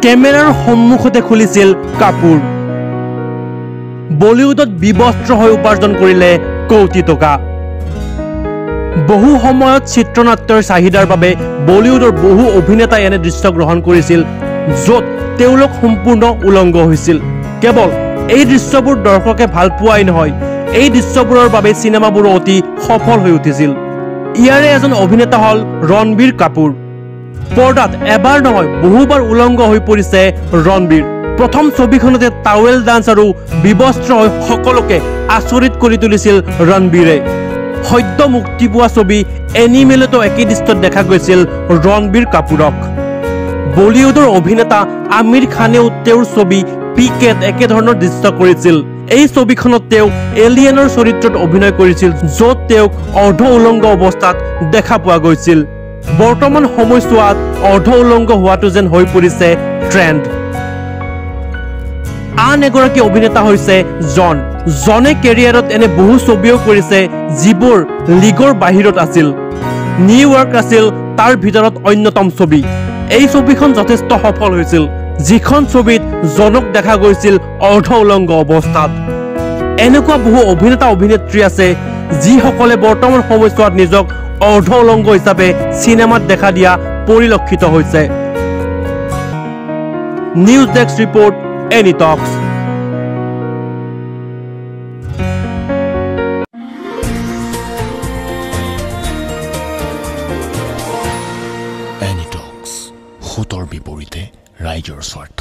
কেমেৰাৰ সন্মুখতে খুলিছিল কাপোৰ বলিউডত বিবস্ত্ৰ হৈ উপাৰ্জন কৰিলে কোটি টকা বহু সময়ত চিত্ৰনাট্যৰ চাহিদাৰ বাবে বলিউডৰ বহু অভিনেতাই এনে দৃশ্য গ্ৰহণ কৰিছিল য'ত তেওঁলোক সম্পূৰ্ণ উলংগ হৈছিল কেৱল এই দৃশ্যবোৰ দৰ্শকে ভাল পোৱাই নহয় এই দৃশ্যবোৰৰ বাবে সিনেমাবোৰ অতি সফল হৈ উঠিছিল ইয়াৰে এজন অভিনেতা হল ৰণবীৰ কাপুৰ পৰ্দাত এবাৰ নহয় বহুবাৰ উলংগ হৈ পৰিছে ৰণবীৰ প্ৰথম ছবিখনতে টাৱেল ডান্স আৰু বিবস্ত্ৰ হৈ সকলোকে আচৰিত কৰি তুলিছিল ৰণবীৰে সদ্য মুক্তি পোৱা ছবি এনিমেলতো একেই দৃশ্যত দেখা গৈছিল ৰণবীৰ কাপুৰক বলিউডৰ অভিনেতা আমিৰ খানেও তেওঁৰ ছবি পিকেত একে ধৰণৰ দৃশ্য কৰিছিল এই ছবিখনত তেওঁ এলিয়েনৰ চৰিত্ৰত অভিনয় কৰিছিল য'ত তেওঁক অৰ্ধ উলংগ অৱস্থাত দেখা পোৱা গৈছিল বৰ্তমান সময়ছোৱাত অৰ্ধ উলংগ হোৱাটো যেন হৈ পৰিছে ট্ৰেন্ড আন এগৰাকী অভিনেতা হৈছে জনে কেৰিয়াৰত এনে বহু ছবিও কৰিছে যিবোৰ লিগৰ বাহিৰত আছিল নিউয়ৰ্ক আছিল তাৰ ভিতৰত অন্যতম ছবি এই ছবিখন যথেষ্ট সফল হৈছিল যিখন ছবিত জনক দেখা গৈছিল অৰ্ধ উলংগ অৱস্থাত এনেকুৱা বহু অভিনেতা অভিনেত্ৰী আছে যিসকলে বৰ্তমান সময়ছোৱাত নিজক অৰ্ধ উলংগ হিচাপে সিনেমাত দেখা দিয়া পৰিলক্ষিত হৈছে নিউজ ডেস্ক ৰিপৰ্ট এনি টক্স এনি টক্স হুতৰ বিপৰীতে ৰাইজৰ স্বাৰ্থ